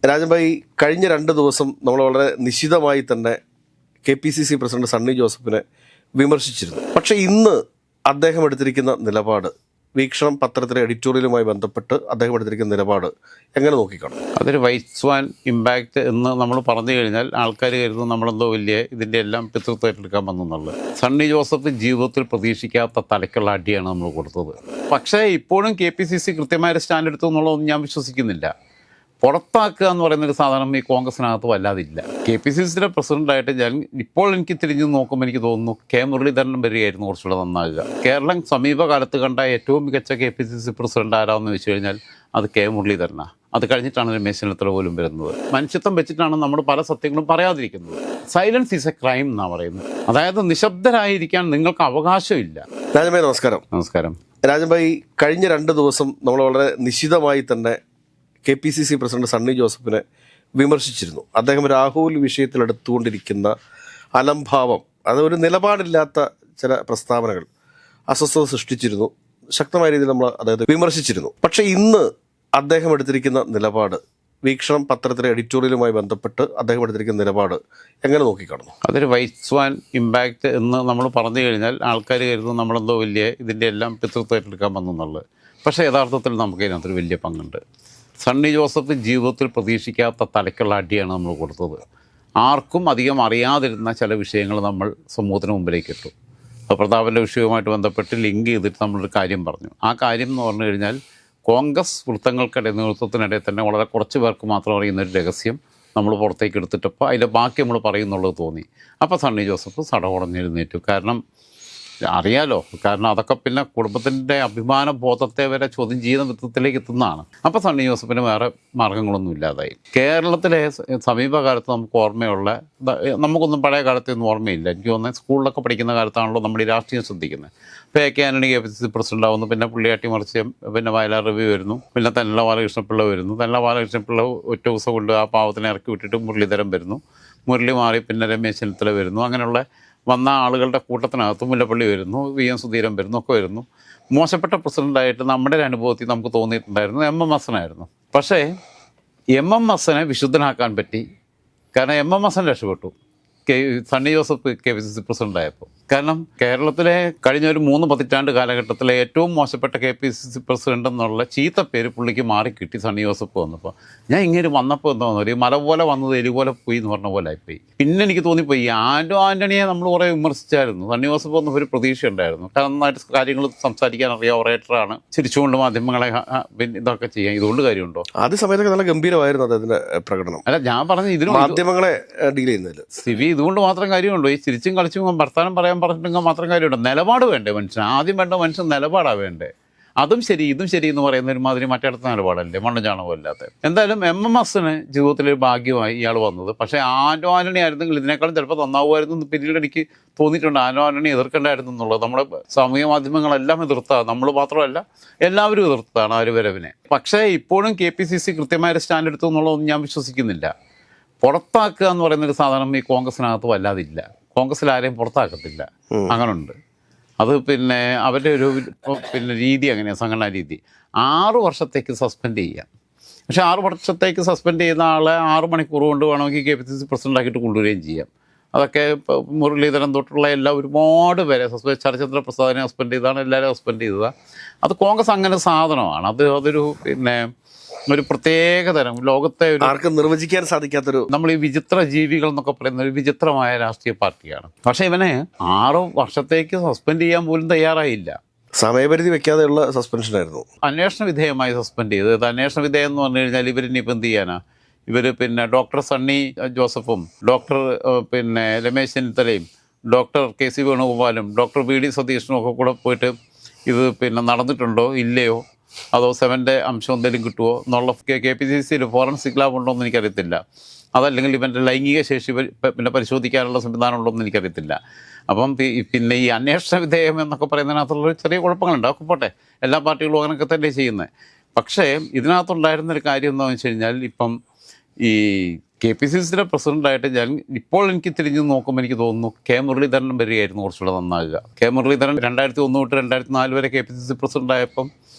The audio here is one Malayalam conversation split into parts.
രാജൻഭായി, കഴിഞ്ഞ 2 ദിവസം നമ്മൾ വളരെ നിശിതമായി തന്നെ KPCC പ്രസിഡന്റ് സണ്ണി ജോസഫിനെ വിമർശിച്ചിരുന്നു. പക്ഷേ ഇന്ന് അദ്ദേഹം എടുത്തിരിക്കുന്ന നിലപാട്, വീക്ഷണം പത്രത്തിലെ എഡിറ്റോറിയലുമായി ബന്ധപ്പെട്ട് അദ്ദേഹം എടുത്തിരിക്കുന്ന നിലപാട് എങ്ങനെ നോക്കിക്കാണും? അതൊരു വൈസ്വാൻ ഇമ്പാക്റ്റ് എന്ന് നമ്മൾ പറഞ്ഞു കഴിഞ്ഞാൽ ആൾക്കാർ കരുതും നമ്മളെന്തോ വലിയ ഇതിൻ്റെ എല്ലാം പിതൃത്വം ഏറ്റെടുക്കാൻ വന്നെന്നുള്ളത്. സണ്ണി ജോസഫ് ജീവിതത്തിൽ പ്രതീക്ഷിക്കാത്ത തലക്കുള്ള അടിയാണ് നമ്മൾ കൊടുത്തത്. പക്ഷേ ഇപ്പോഴും KPCC കൃത്യമായൊരു സ്റ്റാൻഡ് എടുത്തു എന്നുള്ളതൊന്നും ഞാൻ വിശ്വസിക്കുന്നില്ല. പുറത്താക്കുക എന്ന് പറയുന്നൊരു സാധനം ഈ കോൺഗ്രസിനകത്ത് വല്ലാതില്ല. KPCCയുടെ പ്രസിഡൻ്റായിട്ട് ഞാൻ ഇപ്പോൾ എനിക്ക് തിരിഞ്ഞു നോക്കുമ്പോൾ എനിക്ക് തോന്നുന്നു മുരളീധരൻ വരികയായിരുന്നു കുറച്ചുകൂടെ നന്നാകുക. കേരളം സമീപകാലത്ത് കണ്ട ഏറ്റവും മികച്ച KPCC പ്രസിഡന്റ് ആരാണെന്ന് വെച്ച് കഴിഞ്ഞാൽ അത് മുരളീധരനാണ്. അത് കഴിഞ്ഞിട്ടാണ് രമേശ് ചെന്നിത്തല പോലും വരുന്നത്. മനുഷ്യത്വം വെച്ചിട്ടാണ് നമ്മൾ പല സത്യങ്ങളും പറയാതിരിക്കുന്നത്. സൈലൻസ് ഈസ് എ ക്രൈം എന്നാണ് പറയുന്നത്. അതായത് നിശബ്ദരായിരിക്കാൻ നിങ്ങൾക്ക് അവകാശമില്ല. രാജൻഭായി നമസ്കാരം. നമസ്കാരം. രാജൻഭായി, കഴിഞ്ഞ 2 ദിവസം നമ്മൾ വളരെ നിശിതമായി തന്നെ KPCC പ്രസിഡന്റ് സണ്ണി ജോസഫിനെ വിമർശിച്ചിരുന്നു. അദ്ദേഹം രാഹുൽ വിഷയത്തിൽ എടുത്തുകൊണ്ടിരിക്കുന്ന അലംഭാവം, അത് ഒരു നിലപാടില്ലാത്ത ചില പ്രസ്താവനകൾ അസ്വസ്ഥത സൃഷ്ടിച്ചിരുന്നു. ശക്തമായ രീതിയിൽ നമ്മൾ അദ്ദേഹത്തെ വിമർശിച്ചിരുന്നു. പക്ഷേ ഇന്ന് അദ്ദേഹം എടുത്തിരിക്കുന്ന നിലപാട്, വീക്ഷണം പത്രത്തിലെ എഡിറ്റോറിയലുമായി ബന്ധപ്പെട്ട് അദ്ദേഹം എടുത്തിരിക്കുന്ന നിലപാട് എങ്ങനെ നോക്കിക്കാണുന്നു? അതൊരു വൈസ്വാൻ ഇമ്പാക്റ്റ് എന്ന് നമ്മൾ പറഞ്ഞു കഴിഞ്ഞാൽ ആൾക്കാർ കരുതും നമ്മളെന്തോ വലിയ ഇതിൻ്റെ എല്ലാം പിതൃത്വം ഏറ്റെടുക്കാൻ വന്നെന്നുള്ളത്. പക്ഷേ യഥാർത്ഥത്തിൽ നമുക്ക് ഇതിനകത്തൊരു വലിയ പങ്കുണ്ട്. സണ്ണി ജോസഫ് ജീവിതത്തിൽ പ്രതീക്ഷിക്കാത്ത തലക്കുള്ള അടിയാണ് നമ്മൾ കൊടുത്തത്. ആർക്കും അധികം അറിയാതിരുന്ന ചില വിഷയങ്ങൾ നമ്മൾ സമൂഹത്തിന് മുമ്പിലേക്ക് ഇട്ടു. പ്രതാപൻ്റെ വിഷയവുമായിട്ട് ബന്ധപ്പെട്ട് ലിങ്ക് ചെയ്തിട്ട് നമ്മളൊരു കാര്യം പറഞ്ഞു. ആ കാര്യം എന്ന് പറഞ്ഞു കഴിഞ്ഞാൽ കോൺഗ്രസ് വൃത്തങ്ങൾക്കിടെ നേതൃത്വത്തിനിടെ തന്നെ വളരെ കുറച്ച് പേർക്ക് മാത്രം അറിയുന്നൊരു രഹസ്യം നമ്മൾ പുറത്തേക്ക് എടുത്തിട്ടപ്പോൾ അതിൻ്റെ ബാക്കി നമ്മൾ പറയുന്നുള്ളത് തോന്നി. അപ്പോൾ സണ്ണി ജോസഫ് സടകുടഞ്ഞെഴുന്നേറ്റു. കാരണം അറിയാലോ, കാരണം അതൊക്കെ പിന്നെ കുടുംബത്തിൻ്റെ അഭിമാന ബോധത്തെ വരെ ചോദ്യം ചെയ്യുന്ന വിധത്തിലേക്ക് എത്തുന്നതാണ്. അപ്പോൾ സണ്ണി ജോസഫിന് വേറെ മാർഗ്ഗങ്ങളൊന്നും ഇല്ലാതായി. കേരളത്തിലെ സമീപകാലത്ത് നമുക്ക് ഓർമ്മയുള്ള, നമുക്കൊന്നും പഴയ കാലത്തൊന്നും ഓർമ്മയില്ല. എനിക്ക് തോന്നുന്നത് സ്കൂളിലൊക്കെ പഠിക്കുന്ന കാലത്താണല്ലോ നമ്മൾ ഈ രാഷ്ട്രീയം ശ്രദ്ധിക്കുന്നത്. ഇപ്പോൾ AK ആന്റണി KPCC പ്രസിഡന്റ് ആവുന്നു, പിന്നെ പുള്ളിയാട്ടി മറിച്ച്, പിന്നെ വയലാർ രവി വരുന്നു, പിന്നെ തെന്നല ബാലകൃഷ്ണപിള്ള വരുന്നു. തെന്നല ബാലകൃഷ്ണപിള്ള ഒറ്റ ദിവസം കൊണ്ട് ആ പാവത്തിനെ ഇറക്കി വിട്ടിട്ട് മുരളീധരൻ വരുന്നു. മുരളി മാറി പിന്നെ രമേശ് ചെന്നിത്തല വരുന്നു. അങ്ങനെയുള്ള വന്ന ആളുകളുടെ കൂട്ടത്തിനകത്ത് മുല്ലപ്പള്ളി വരുന്നു, VM സുധീരൻ വരുന്നു, ഒക്കെ വരുന്നു. മോശപ്പെട്ട പ്രസിഡൻ്റായിട്ട് നമ്മുടെ ഒരു അനുഭവത്തിൽ നമുക്ക് തോന്നിയിട്ടുണ്ടായിരുന്നു MMS ആയിരുന്നു. പക്ഷേ MMS വിശുദ്ധനാക്കാൻ പറ്റി. കാരണം MMS രക്ഷപ്പെട്ടു സണ്ണി ജോസഫ് KPCC പ്രസിഡൻ്റായപ്പോൾ. കാരണം കേരളത്തിലെ കഴിഞ്ഞ ഒരു 3 പതിറ്റാണ്ട് കാലഘട്ടത്തിലെ ഏറ്റവും മോശപ്പെട്ട KPCC പ്രസിഡന്റ് എന്നുള്ള ചീത്ത പേര് പുള്ളിക്ക് മാറിക്കിട്ടി സണ്ണി ജോസഫ് വന്നപ്പോൾ. ഞാൻ ഇങ്ങനെ വന്നപ്പോൾ എന്താ തോന്നുന്നു, ഒരു മല പോലെ വന്നത് എലി പോലെ പോയി എന്ന് പറഞ്ഞ പോലെ ആയിപ്പോയി. പിന്നെ എനിക്ക് തോന്നിപ്പോയി ആൻ്റണിയെ നമ്മൾ കുറേ വിമർശിച്ചായിരുന്നു. സണ്ണി ജോസഫ് ഒന്നും ഒരു പ്രതീക്ഷ ഉണ്ടായിരുന്നു. കാരണം നന്നായിട്ട് കാര്യങ്ങൾ സംസാരിക്കാൻ അറിയാം, ഒറേറ്ററാണ്, ചിരിച്ചുകൊണ്ട് മാധ്യമങ്ങളെ ഇതൊക്കെ ചെയ്യാം. ഇതുകൊണ്ട് കാര്യമുണ്ടോ? ആദ്യ സമയത്തൊക്കെ നല്ല ഗംഭീരമായിരുന്നു അദ്ദേഹത്തിന്റെ പ്രകടനം. അല്ല, ഞാൻ പറഞ്ഞ ഇതിന് മാധ്യമങ്ങളെ ഡീൽ ചെയ്യുന്നതിൽ സിവി ഇതുകൊണ്ട് മാത്രം കാര്യമുണ്ടോ? ഈ ചിരിച്ചും കളിച്ചും വർത്താനം പറയാൻ പറഞ്ഞിട്ടുണ്ടെങ്കിൽ മാത്രം കാര്യമുണ്ടോ? നിലപാട് വേണ്ടേ മനുഷ്യൻ? ആദ്യം വേണ്ട മനുഷ്യൻ നിലപാടാണ് വേണ്ടേ. അതും ശരി ഇതും ശരി എന്ന് പറയുന്ന ഒരുമാതിരി മറ്റടുത്ത നിലപാടല്ലേ, മണ്ണും ചാണകവും അല്ലാത്ത. എന്തായാലും MMS ജീവിതത്തിലൊരു ഭാഗ്യമായി ഇയാൾ വന്നത്. പക്ഷേ ആൻ്റണി ആയിരുന്നെങ്കിൽ ഇതിനേക്കാളും ചിലപ്പോൾ നന്നാവുമായിരുന്നു എന്ന് പിന്നീട് എനിക്ക് തോന്നിയിട്ടുണ്ട്. ആൻ്റണി എതിർക്കേണ്ടായിരുന്നു എന്നുള്ളത്. നമ്മുടെ സാമൂഹ്യ മാധ്യമങ്ങളെല്ലാം എതിർത്താണ്, നമ്മൾ മാത്രമല്ല എല്ലാവരും എതിർത്താണ് ആ ഒരു വരവിനെ. പക്ഷേ ഇപ്പോഴും KPCC കൃത്യമായൊരു സ്റ്റാൻഡ് എടുത്തു എന്നുള്ളതൊന്നും ഞാൻ വിശ്വസിക്കുന്നില്ല. പുറത്താക്കുക എന്ന് പറയുന്നൊരു സാധനം ഈ കോൺഗ്രസിനകത്ത് വല്ലാതില്ല. കോൺഗ്രസിൽ ആരെയും പുറത്താക്കത്തില്ല, അങ്ങനുണ്ട്. അത് പിന്നെ അവരുടെ ഒരു രീതി അങ്ങനെയാണ്, സംഘടനാ രീതി. 6 വർഷത്തേക്ക് സസ്പെൻഡ് ചെയ്യാം. പക്ഷേ 6 വർഷത്തേക്ക് സസ്പെൻഡ് ചെയ്യുന്ന ആളെ 6 മണിക്കൂർ കൊണ്ട് വേണമെങ്കിൽ KPCC പ്രസിഡൻ്റാക്കിയിട്ട് കൊണ്ടുവരികയും ചെയ്യാം. അതൊക്കെ ഇപ്പോൾ മുരളീധരൻ തൊട്ടുള്ള എല്ലാ ഒരുപാട് പേരെ ശരചന്ദ്ര പ്രസാദിനെ സസ്പെൻഡ് ചെയ്തതാണ്, എല്ലാവരും സസ്പെൻഡ് ചെയ്തതാണ്. അത് കോൺഗ്രസ് അങ്ങനെ സാധനമാണ്. അതൊരു ഒരു പ്രത്യേകതരം ലോകത്തെ ആർക്കും നിർവചിക്കാൻ സാധിക്കാത്തൊരു, നമ്മൾ ഈ വിചിത്ര ജീവികൾ എന്നൊക്കെ പറയുന്ന ഒരു വിചിത്രമായ രാഷ്ട്രീയ പാർട്ടിയാണ്. പക്ഷേ ഇവനെ 6 വർഷത്തേക്ക് സസ്പെൻഡ് ചെയ്യാൻ പോലും തയ്യാറായില്ല. സമയപരിധി വെക്കാതെയുള്ള സസ്പെൻഷനായിരുന്നു. അന്വേഷണ വിധേയമായി സസ്പെൻഡ് ചെയ്തത്. അന്വേഷണ വിധേയം എന്ന് പറഞ്ഞു കഴിഞ്ഞാൽ ഇവരിനിപ്പോൾ എന്ത് ചെയ്യാനാ? ഇവർ പിന്നെ ഡോക്ടർ സണ്ണി ജോസഫും ഡോക്ടർ രമേശ് ചെന്നിത്തലയും ഡോക്ടർ KC വേണുഗോപാലും ഡോക്ടർ VD സതീശനും ഒക്കെ കൂടെ പോയിട്ട് ഇത് നടന്നിട്ടുണ്ടോ ഇല്ലയോ, അതോ 7ൻ്റെ അംശം എന്തെങ്കിലും കിട്ടുമോ എന്നുള്ള KPCCയിൽ ഫോറൻസിക് ലാബ് ഉണ്ടോ എന്ന് എനിക്കറിയത്തില്ല. അതല്ലെങ്കിൽ ഇവൻ്റെ ലൈംഗിക ശേഷി പരിശോധിക്കാനുള്ള സംവിധാനം ഉണ്ടോ എന്ന് എനിക്കറിയത്തില്ല. അപ്പം പിന്നെ ഈ അന്വേഷണ വിധേയം എന്നൊക്കെ പറയുന്നതിനകത്തുള്ള ചെറിയ കുഴപ്പങ്ങളുണ്ട്. അതൊക്കെ പോട്ടെ, എല്ലാ പാർട്ടികളും അങ്ങനെയൊക്കെ തന്നെ ചെയ്യുന്നത്. പക്ഷേ ഇതിനകത്തുണ്ടായിരുന്നൊരു കാര്യം എന്താണെന്ന് വെച്ച് കഴിഞ്ഞാൽ, ഇപ്പം ഈ KPCCയുടെ പ്രസിഡൻ്റായിട്ട് ഞാൻ ഇപ്പോൾ എനിക്ക് തിരിഞ്ഞു നോക്കുമ്പോൾ എനിക്ക് തോന്നുന്നു മുരളീധരൻ വരികയായിരുന്നു കുറച്ചുകൂടെ നന്നാകുക. മുരളീധരൻ 2001 തൊട്ട് 2004 വരെ KPCC പ്രസിഡൻ്റായപ്പം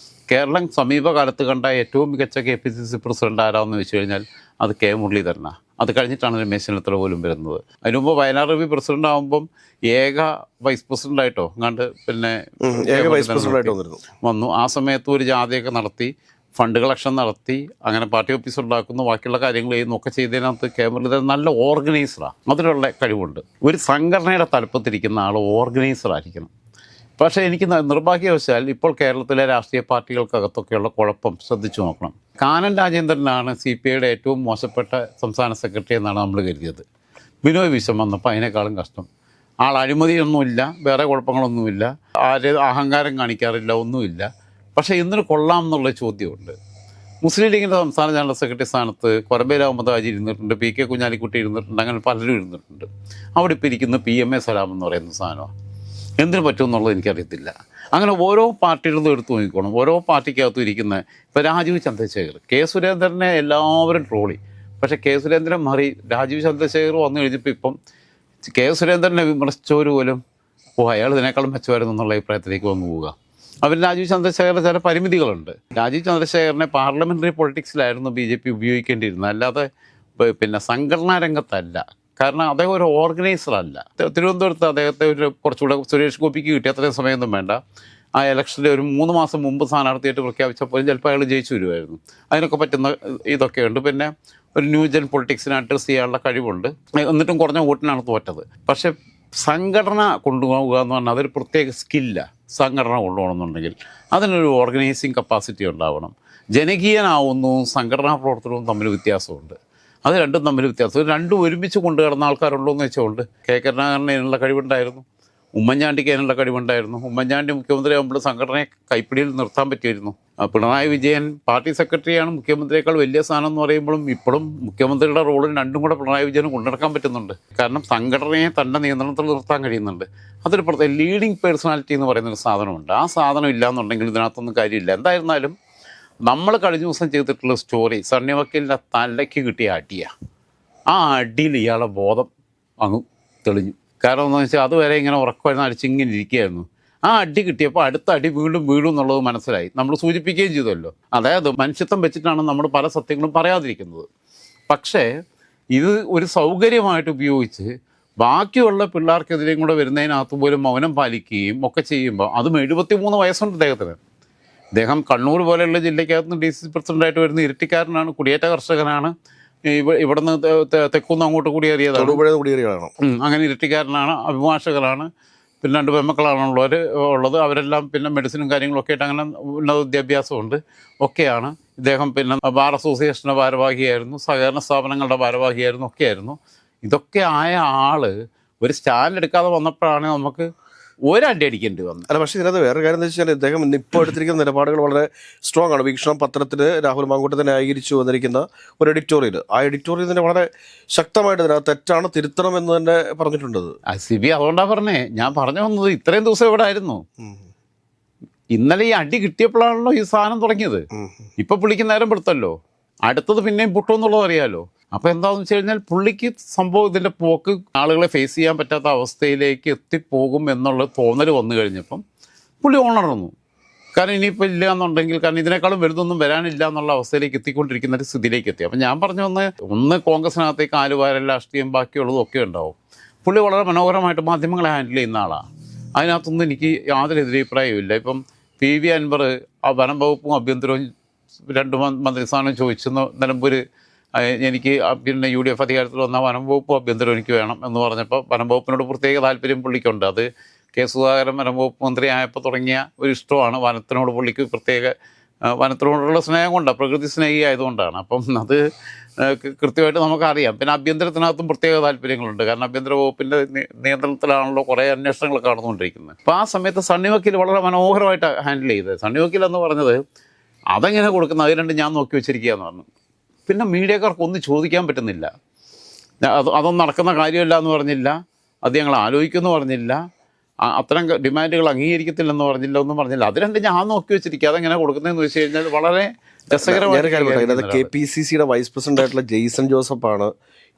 കേരളം സമീപകാലത്ത് കണ്ട ഏറ്റവും മികച്ച KPCC പ്രസിഡന്റ് ആരാണെന്ന് വെച്ച് കഴിഞ്ഞാൽ അത് കെ മുരളീധരനാണ്. അത് കഴിഞ്ഞിട്ടാണ് രമേശ് ചെന്നിത്തല പോലും വരുന്നത്. അതിന് മുമ്പ് വയനാട് രവി പ്രസിഡന്റ് ആകുമ്പം ഏക വൈസ് പ്രസിഡന്റായിട്ടോ അങ്ങാണ്ട് പിന്നെ വന്നു. ആ സമയത്ത് ഒരു ജാഥയൊക്കെ നടത്തി, ഫണ്ട് കളക്ഷൻ നടത്തി, അങ്ങനെ പാർട്ടി ഓഫീസ് ഉണ്ടാക്കുന്നു, ബാക്കിയുള്ള കാര്യങ്ങൾ ചെയ്യുന്നു ഒക്കെ ചെയ്തതിനകത്ത് കെ മുരളീധരൻ നല്ല ഓർഗനൈസറാണ്. അതിനുള്ള കഴിവുണ്ട്. ഒരു സംഘടനയുടെ തലപ്പത്തിരിക്കുന്ന ആൾ ഓർഗനൈസറായിരിക്കണം. പക്ഷേ എനിക്ക് നിർഭാഗ്യവശാൽ ഇപ്പോൾ കേരളത്തിലെ രാഷ്ട്രീയ പാർട്ടികൾക്കകത്തൊക്കെയുള്ള കുഴപ്പം ശ്രദ്ധിച്ചു നോക്കണം. കാനൻ രാജേന്ദ്രനാണ് CPIയുടെ ഏറ്റവും മോശപ്പെട്ട സംസ്ഥാന സെക്രട്ടറി എന്നാണ് നമ്മൾ കരുതിയത്. ബിനോയ് വിശ്വം വന്നപ്പോൾ അതിനേക്കാളും കഷ്ടം. ആൾ അഴിമതിയൊന്നുമില്ല, വേറെ കുഴപ്പങ്ങളൊന്നുമില്ല, അഹങ്കാരം കാണിക്കാറില്ല, ഒന്നുമില്ല. പക്ഷേ ഇന്നൊരു കൊള്ളാം എന്നുള്ള ചോദ്യമുണ്ട്. മുസ്ലിം ലീഗിൻ്റെ സംസ്ഥാന ജനറൽ സെക്രട്ടറി സ്ഥാനത്ത് കൊരമ്പേൽ അഹമ്മദ് ഹാജി ഇരുന്നിട്ടുണ്ട്, PK കുഞ്ഞാലിക്കുട്ടി ഇരുന്നിട്ടുണ്ട്, അങ്ങനെ പലരും ഇരുന്നിട്ടുണ്ട്. അവിടെ ഇപ്പോൾ ഇരിക്കുന്ന PMA സലാം എന്ന് പറയുന്ന സാധനമാണ്. എന്തിനു പറ്റുമെന്നുള്ളത് എനിക്കറിയത്തില്ല. അങ്ങനെ ഓരോ പാർട്ടികളും എടുത്തു നോക്കിക്കോണം. ഓരോ പാർട്ടിക്കകത്തും ഇരിക്കുന്ന ഇപ്പോൾ രാജീവ് ചന്ദ്രശേഖർ, K സുരേന്ദ്രനെ എല്ലാവരും ട്രോളി. പക്ഷേ K സുരേന്ദ്രൻ മാറി രാജീവ് ചന്ദ്രശേഖർ വന്നു കഴിഞ്ഞപ്പോൾ ഇപ്പം K സുരേന്ദ്രനെ വിമർശിച്ചവർ പോലും അയാൾ ഇതിനേക്കാളും മെച്ചമായിരുന്നു എന്നുള്ള അഭിപ്രായത്തിലേക്ക് വന്നു പോവുക. അവർ രാജീവ് ചന്ദ്രശേഖറിന് ചില പരിമിതികളുണ്ട്. രാജീവ് ചന്ദ്രശേഖരനെ പാർലമെൻ്ററി പൊളിറ്റിക്സിലായിരുന്നു BJP ഉപയോഗിക്കേണ്ടിയിരുന്നത്, അല്ലാതെ പിന്നെ സംഘടനാ രംഗത്തല്ല. കാരണം അദ്ദേഹം ഒരു ഓർഗനൈസറല്ല. തിരുവനന്തപുരത്ത് അദ്ദേഹത്തെ ഒരു കുറച്ചുകൂടെ സുരേഷ് ഗോപിക്ക് കിട്ടിയ അത്രയും സമയമൊന്നും വേണ്ട. ആ ഇലക്ഷനിൽ ഒരു 3 മാസം മുമ്പ് സ്ഥാനാർത്ഥിയായിട്ട് പ്രഖ്യാപിച്ചപ്പോൾ ചിലപ്പോൾ അയാൾ ജയിച്ചു വരുമായിരുന്നു. അതിനൊക്കെ പറ്റുന്ന ഇതൊക്കെയുണ്ട്. പിന്നെ ഒരു ന്യൂജൻ പൊളിറ്റിക്സിനെ അഡ്രസ്സ് ചെയ്യാനുള്ള കഴിവുണ്ട്. എന്നിട്ടും കുറഞ്ഞ വോട്ടിനാണ് തോറ്റത്. പക്ഷേ സംഘടന കൊണ്ടുപോകുക എന്ന് പറഞ്ഞാൽ അതൊരു പ്രത്യേക സ്കില്ല. സംഘടന കൊണ്ടുപോകണമെന്നുണ്ടെങ്കിൽ അതിനൊരു ഓർഗനൈസിങ് കപ്പാസിറ്റി ഉണ്ടാവണം. ജനകീയനാവുന്നതും സംഘടനാ പ്രവർത്തനവും തമ്മിൽ വ്യത്യാസമുണ്ട്. അത് രണ്ടും തമ്മിൽ വ്യത്യാസം. രണ്ടും ഒരുമിച്ച് കൊണ്ടു കിടന്ന ആൾക്കാരുള്ളൂ എന്ന് വെച്ചുകൊണ്ട് K കരുണാകരന് അതിനുള്ള കഴിവുണ്ടായിരുന്നു, ഉമ്മൻചാണ്ടിക്ക് അതിനുള്ള കഴിവുണ്ടായിരുന്നു. ഉമ്മൻചാണ്ടി മുഖ്യമന്ത്രി ആകുമ്പോൾ സംഘടനയെ കൈപ്പിടിയിൽ നിർത്താൻ പറ്റിയിരുന്നു. പിണറായി വിജയൻ പാർട്ടി സെക്രട്ടറിയാണ്, മുഖ്യമന്ത്രിയേക്കാൾ വലിയ സ്ഥാനം എന്ന് പറയുമ്പോഴും ഇപ്പോഴും മുഖ്യമന്ത്രിയുടെ റോളിൽ രണ്ടും കൂടെ പിണറായി വിജയന് കൊണ്ടുനടക്കാൻ പറ്റുന്നുണ്ട്. കാരണം സംഘടനയെ തൻ്റെ നിയന്ത്രണത്തിൽ നിർത്താൻ കഴിയുന്നുണ്ട്. അതൊരു പ്രത്യേക ലീഡിങ് പേഴ്സണാലിറ്റി എന്ന് പറയുന്നൊരു സാധനമുണ്ട്. ആ സാധനം ഇല്ലയെന്നുണ്ടെങ്കിൽ ഇതിനകത്തൊന്നും കാര്യമില്ല. എന്തായിരുന്നാലും നമ്മൾ കഴിഞ്ഞ ദിവസം ചെയ്തിട്ടുള്ള സ്റ്റോറി സണ്ണി വക്കീലിൻ്റെ തലയ്ക്ക് കിട്ടിയ അടിയാണ്. ആ അടിയിൽ ഇയാളെ ബോധം അങ്ങ് തെളിഞ്ഞു. കാരണം എന്താണെന്ന് വെച്ചാൽ അതുവരെ ഇങ്ങനെ ഉറക്കമായിരുന്നു, അടിച്ചിങ്ങനെ ഇരിക്കുകയായിരുന്നു. ആ അടി കിട്ടിയപ്പോൾ അടുത്ത അടി വീണ്ടും വീഴും എന്നുള്ളത് മനസ്സിലായി. നമ്മൾ സൂചിപ്പിക്കുകയും ചെയ്തല്ലോ. അതായത് മനുഷ്യത്വം വെച്ചിട്ടാണ് നമ്മൾ പല സത്യങ്ങളും പറയാതിരിക്കുന്നത്. പക്ഷേ ഇത് ഒരു സൗകര്യമായിട്ട് ഉപയോഗിച്ച് ബാക്കിയുള്ള പിള്ളേർക്കെതിരെയും കൂടെ വരുന്നതിനകത്ത് പോലും മൗനം പാലിക്കുകയും ഒക്കെ ചെയ്യുമ്പോൾ, അതും 73 വയസ്സുണ്ട് അദ്ദേഹത്തിന്. അദ്ദേഹം കണ്ണൂർ പോലെയുള്ള ജില്ലയ്ക്കകത്ത് DCC പ്രസിഡൻ്റായിട്ട് വരുന്ന ഇരട്ടിക്കാരനാണ്, കുടിയേറ്റ കർഷകനാണ്. ഇവിടുന്ന് തെക്കുന്ന് അങ്ങോട്ട് കുടിയേറിയതാണ്. അങ്ങനെ ഇരട്ടിക്കാരനാണ്, അഭിഭാഷകനാണ്. പിന്നെ 2 പെൺമക്കളാണുള്ളവർ ഉള്ളത്. അവരെല്ലാം പിന്നെ മെഡിസിനും കാര്യങ്ങളൊക്കെ ആയിട്ട് അങ്ങനെ ഉന്നത വിദ്യാഭ്യാസമുണ്ട് ഒക്കെയാണ്. ഇദ്ദേഹം പിന്നെ ബാർ അസോസിയേഷൻ്റെ ഭാരവാഹിയായിരുന്നു, സഹകരണ സ്ഥാപനങ്ങളുടെ ഭാരവാഹിയായിരുന്നു, ഒക്കെയായിരുന്നു. ഇതൊക്കെ ആയ ആൾ ഒരു സ്റ്റാൻഡ് എടുക്കാതെ വന്നപ്പോഴാണ് നമുക്ക് ഒരടി അടിക്കേണ്ടി വന്നു. അല്ല, പക്ഷേ ഇതിനകത്ത് വേറെ കാര്യം എന്താ വെച്ചാൽ ഇദ്ദേഹം ഇപ്പോൾ എടുത്തിരിക്കുന്ന നിലപാടുകൾ വളരെ സ്ട്രോങ് ആണ്. വീക്ഷണം പത്രത്തിൽ രാഹുൽ മാങ്കൂട്ടത്തെ ന്യായീകരിച്ചു വന്നിരിക്കുന്ന ഒരു എഡിറ്റോറിയൽ, ആ എഡിറ്റോറിയൽ തന്നെ വളരെ ശക്തമായിട്ട് ഇതിനകത്ത് തെറ്റാണ്, തിരുത്തണം എന്ന് തന്നെ പറഞ്ഞിട്ടുണ്ട്. CB അതുകൊണ്ടാണ് പറഞ്ഞേ, ഞാൻ പറഞ്ഞു വന്നത് ഇത്രയും ദിവസം ഇവിടെ ആയിരുന്നു. ഇന്നലെ ഈ അടി കിട്ടിയപ്പോഴാണല്ലോ ഈ സാധനം തുടങ്ങിയത്. ഇപ്പൊ പുള്ളിക്ക് നേരം പെടുത്തല്ലോ, അടുത്തത് പിന്നെയും പൊട്ടുമെന്നുള്ളത് അറിയാലോ. അപ്പോൾ എന്താണെന്ന് വെച്ച് കഴിഞ്ഞാൽ പുള്ളിക്ക് സംഭവം ഇതിൻ്റെ പോക്ക് ആളുകളെ ഫേസ് ചെയ്യാൻ പറ്റാത്ത അവസ്ഥയിലേക്ക് എത്തിപ്പോകും എന്നുള്ള തോന്നൽ വന്നു കഴിഞ്ഞപ്പം പുള്ളി ഉണർന്നു. കാരണം ഇനിയിപ്പോൾ ഇല്ല എന്നുണ്ടെങ്കിൽ, കാരണം ഇതിനേക്കാളും വലുതൊന്നും വരാനില്ല എന്നുള്ള അവസ്ഥയിലേക്ക് എത്തിക്കൊണ്ടിരിക്കുന്ന ഒരു സ്ഥിതിയിലേക്ക് എത്തി. അപ്പം ഞാൻ പറഞ്ഞു ഒന്ന് കോൺഗ്രസിനകത്തേക്ക് ആലുവാരൽ രാഷ്ട്രീയം ബാക്കിയുള്ളതും ഒക്കെ ഉണ്ടാവും. പുള്ളി വളരെ മനോഹരമായിട്ട് മാധ്യമങ്ങളെ ഹാൻഡിൽ ചെയ്യുന്ന ആളാണ്. അതിനകത്തൊന്നും എനിക്ക് യാതൊരു എതിരഭിപ്രായമില്ല. ഇപ്പം PV അൻവർ ആ വനം വകുപ്പും ആഭ്യന്തരവും 2 മന്ത്രിസ്ഥാനം ചോദിച്ചെന്ന് നിലമ്പൂർ എനിക്ക് പിന്നെ UDF അധികാരത്തിൽ വന്നാൽ വനം വകുപ്പ് ആഭ്യന്തരം എനിക്ക് വേണം എന്ന് പറഞ്ഞപ്പോൾ വനം വകുപ്പിനോട് പ്രത്യേക താല്പര്യം പുള്ളിക്കുണ്ട്. അത് K സുധാകരൻ വനം വകുപ്പ് മന്ത്രിയായപ്പോൾ തുടങ്ങിയ ഒരു ഇഷ്ടമാണ്. വനത്തിനോട് പുള്ളിക്ക് പ്രത്യേക വനത്തിനോടുള്ള സ്നേഹം കൊണ്ടാണ്, പ്രകൃതി സ്നേഹി ആയതുകൊണ്ടാണ്. അപ്പം അത് കൃത്യമായിട്ട് നമുക്കറിയാം. പിന്നെ ആഭ്യന്തരത്തിനകത്തും പ്രത്യേക താല്പര്യങ്ങളുണ്ട്. കാരണം ആഭ്യന്തര വകുപ്പിൻ്റെ നിയന്ത്രണത്തിലാണല്ലോ കുറേ അന്വേഷണങ്ങൾ നടന്നുകൊണ്ടിരിക്കുന്നത്. അപ്പോൾ ആ സമയത്ത് സണ്ണി വക്കീൽ വളരെ മനോഹരമായിട്ട് ഹാൻഡിൽ ചെയ്തത്. സണ്ണി വക്കീൽ എന്ന് പറഞ്ഞത് അതെങ്ങനെ കൊടുക്കുന്നത്, അത് രണ്ടും ഞാൻ നോക്കി വെച്ചിരിക്കുക എന്ന് പറഞ്ഞു. പിന്നെ മീഡിയക്കാർക്ക് ഒന്നും ചോദിക്കാൻ പറ്റുന്നില്ല. അതൊന്നും നടക്കുന്ന കാര്യമല്ല എന്ന് പറഞ്ഞില്ല, അത് ഞങ്ങൾ ആലോചിക്കുമെന്ന് പറഞ്ഞില്ല, അത്തരം ഡിമാൻഡുകൾ അംഗീകരിക്കത്തില്ലെന്ന് പറഞ്ഞില്ല, ഒന്നും പറഞ്ഞില്ല. അത് രണ്ടും ഞാൻ നോക്കി വെച്ചിരിക്കുക. അതെങ്ങനെ കൊടുക്കുന്നതെന്ന് വെച്ച് കഴിഞ്ഞാൽ വളരെ രസകരമായിട്ട്. KPCCയുടെ വൈസ് പ്രസിഡന്റ് ആയിട്ടുള്ള ജെയ്സൺ ജോസഫാണ്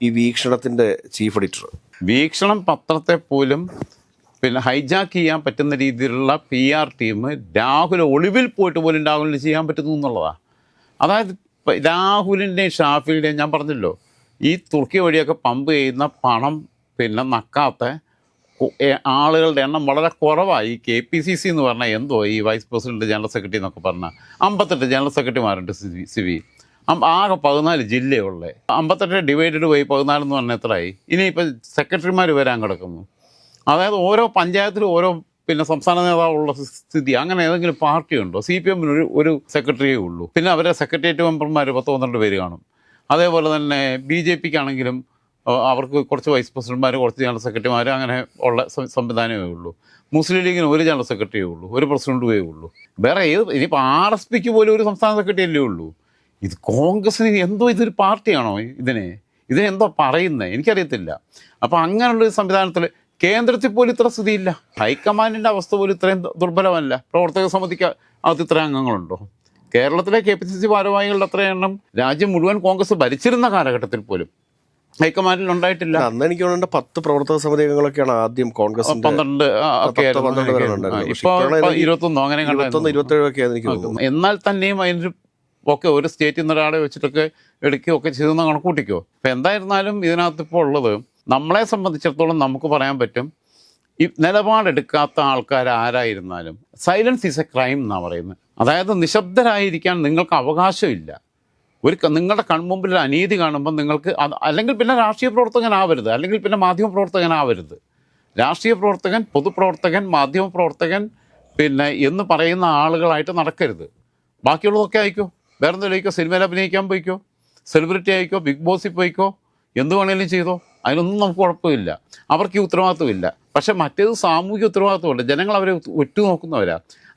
ഈ വീക്ഷണത്തിന്റെ ചീഫ് എഡിറ്റർ. വീക്ഷണം പത്രത്തെ പോലും പിന്നെ ഹൈജാക്ക് ചെയ്യാൻ പറ്റുന്ന രീതിയിലുള്ള PR ടീം രാഹുൽ ഒളിവിൽ പോയിട്ട് പോലും രാഹുലിന് ചെയ്യാൻ പറ്റുന്നു എന്നുള്ളതാണ്. അതായത് ഇപ്പം രാഹുലിൻ്റെയും ഷാഫിയുടെയും ഞാൻ പറഞ്ഞല്ലോ, ഈ തുർക്കി വഴിയൊക്കെ പമ്പ് ചെയ്യുന്ന പണം പിന്നെ നക്കാത്ത ആളുകളുടെ എണ്ണം വളരെ കുറവായി. KPCC എന്ന് പറഞ്ഞാൽ എന്തോ ഈ വൈസ് പ്രസിഡന്റ് ജനറൽ സെക്രട്ടറി എന്നൊക്കെ പറഞ്ഞാൽ 58 ജനറൽ സെക്രട്ടറിമാരുണ്ട് സിവി. ആകെ 14 ജില്ലയുള്ളേ. 58 ഡിവൈഡഡ് പോയി 14 എന്ന് പറഞ്ഞാൽ എത്രയായി? ഇനിയിപ്പോൾ സെക്രട്ടറിമാർ വരാൻ കിടക്കുന്നു. അതായത് ഓരോ പഞ്ചായത്തിലും ഓരോ പിന്നെ സംസ്ഥാന നേതാവുള്ള സ്ഥിതി. അങ്ങനെ ഏതെങ്കിലും പാർട്ടി ഉണ്ടോ? CPM ഒരു സെക്രട്ടറിയേ ഉള്ളൂ. പിന്നെ അവരെ സെക്രട്ടേറിയറ്റ് മെമ്പർമാർ 10-12 പേര് കാണും. അതേപോലെ തന്നെ BJPക്കാണെങ്കിലും അവർക്ക് കുറച്ച് വൈസ് പ്രസിഡന്റ്മാർ, കുറച്ച് ജനറൽ സെക്രട്ടറിമാർ, അങ്ങനെ ഉള്ള സംവിധാനമേ ഉള്ളൂ. മുസ്ലിം ലീഗിന് ഒരു ജനറൽ സെക്രട്ടറിയേ ഉള്ളൂ, ഒരു പ്രസിഡന്റുമേ ഉള്ളൂ. വേറെ ഇനിയിപ്പോൾ RSPക്ക് പോലും ഒരു സംസ്ഥാന സെക്രട്ടറിയല്ലേ ഉള്ളൂ. ഇത് കോൺഗ്രസിന് എന്തോ ഇതൊരു പാർട്ടിയാണോ? ഇതിനെന്തോ പറയുന്നത് എനിക്കറിയത്തില്ല. അപ്പോൾ അങ്ങനെയുള്ളൊരു സംവിധാനത്തിൽ കേന്ദ്രത്തിൽ പോലും ഇത്ര സ്ഥിതിയില്ല. ഹൈക്കമാൻഡിൻ്റെ അവസ്ഥ പോലും ഇത്രയും ദുർബലമല്ല. പ്രവർത്തക സമിതിക്ക് അകത്ത് ഇത്രയും അംഗങ്ങളുണ്ടോ? കേരളത്തിലെ KPCC ഭാരവാഹികളുടെ അത്ര എണ്ണം രാജ്യം മുഴുവൻ കോൺഗ്രസ് ഭരിച്ചിരുന്ന കാലഘട്ടത്തിൽ പോലും ഹൈക്കമാൻഡിൽ ഉണ്ടായിട്ടില്ല. അന്ന് എനിക്ക് തോന്നുന്നുണ്ട് 10 പ്രവർത്തക സമിതി അംഗങ്ങളൊക്കെയാണ് ആദ്യം കോൺഗ്രസ് 12 ഒക്കെ ഇപ്പോൾ 21 അങ്ങനെ 27 ഒക്കെ എനിക്ക് തോന്നുന്നു. എന്നാൽ തന്നെയും അതിനൊരു ഒക്കെ ഒരു സ്റ്റേറ്റിൽ നിന്ന് ഒരാളെ വെച്ചിട്ടൊക്കെ എടുക്കുകയൊക്കെ ചെയ്തെന്ന് കണക്കൂട്ടിക്കോ. അപ്പം എന്തായിരുന്നാലും ഇതിനകത്ത് ഇപ്പോൾ ഉള്ളത്, നമ്മളെ സംബന്ധിച്ചിടത്തോളം നമുക്ക് പറയാൻ പറ്റും, ഈ നിലപാടെടുക്കാത്ത ആൾക്കാർ ആരായിരുന്നാലും സൈലൻസ് ഈസ് എ ക്രൈം എന്നാണ് പറയുന്നത്. അതായത് നിശബ്ദരായിരിക്കാൻ നിങ്ങൾക്ക് അവകാശമില്ല. നിങ്ങളുടെ കൺമുമ്പിൽ ഒരു അനീതി കാണുമ്പോൾ നിങ്ങൾക്ക് അല്ലെങ്കിൽ പിന്നെ രാഷ്ട്രീയ പ്രവർത്തകനാവരുത്, അല്ലെങ്കിൽ പിന്നെ മാധ്യമ പ്രവർത്തകനാവരുത്. രാഷ്ട്രീയ പ്രവർത്തകൻ, പൊതുപ്രവർത്തകൻ, മാധ്യമ പ്രവർത്തകൻ പിന്നെ എന്ന് പറയുന്ന ആളുകളായിട്ട് നടക്കരുത്. ബാക്കിയുള്ളതൊക്കെ ആയിക്കോ, വേറെ എന്തെങ്കിലും ആയിക്കോ, സിനിമയിൽ അഭിനയിക്കാൻ പോയിക്കോ, സെലിബ്രിറ്റി ആയിക്കോ, ബിഗ് ബോസിൽ പോയിക്കോ, എന്ത് വേണമെങ്കിലും ചെയ്തോ, അതിനൊന്നും നമുക്ക് കുഴപ്പമില്ല. അവർക്ക് ഈ ഉത്തരവാദിത്വമില്ല. പക്ഷേ മറ്റേത് സാമൂഹിക ഉത്തരവാദിത്വമുണ്ട്. ജനങ്ങൾ അവരെ ഉറ്റുനോക്കുന്നവരാ,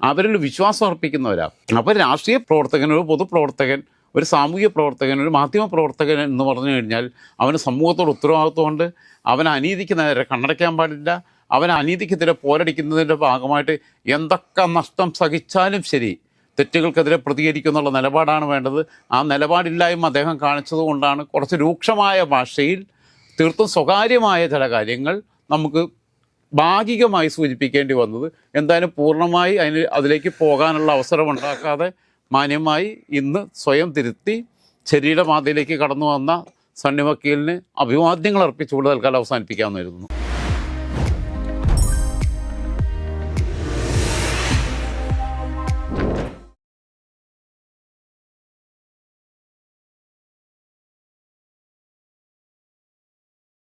അവരിൽ വിശ്വാസം അർപ്പിക്കുന്നവരാ. അപ്പോൾ രാഷ്ട്രീയ പ്രവർത്തകൻ, ഒരു പൊതുപ്രവർത്തകൻ, ഒരു സാമൂഹിക പ്രവർത്തകൻ, ഒരു മാധ്യമ പ്രവർത്തകൻ എന്ന് പറഞ്ഞു കഴിഞ്ഞാൽ അവന് സമൂഹത്തോട് ഉത്തരവാദിത്വമുണ്ട്. അവൻ അനീതിക്ക് നേരെ കണ്ണടയ്ക്കാൻ പാടില്ല. അവൻ അനീതിക്കെതിരെ പോരടിക്കുന്നതിൻ്റെ ഭാഗമായിട്ട് എന്തൊക്കെ നഷ്ടം സഹിച്ചാലും ശരി തെറ്റുകൾക്കെതിരെ പ്രതികരിക്കുന്നുള്ള നിലപാടാണ് വേണ്ടത്. ആ നിലപാടില്ലായ്മ അദ്ദേഹം കാണിച്ചതുകൊണ്ടാണ് കുറച്ച് രൂക്ഷമായ ഭാഷയിൽ തീർത്തും സ്വകാര്യമായ ചില കാര്യങ്ങൾ നമുക്ക് ഭാഗികമായി സൂചിപ്പിക്കേണ്ടി വന്നത്. എന്തായാലും പൂർണ്ണമായി അതിലേക്ക് പോകാനുള്ള അവസരം ഉണ്ടാക്കാതെ മാന്യമായി ഇന്ന് സ്വയം തിരുത്തി ശരീരപാതയിലേക്ക് കടന്നു വന്ന സണ്ണി വക്കീലിന് അഭിവാദ്യങ്ങൾ അർപ്പിച്ചുകൊണ്ട് തൽക്കാലം അവസാനിപ്പിക്കാമെന്നായിരുന്നു.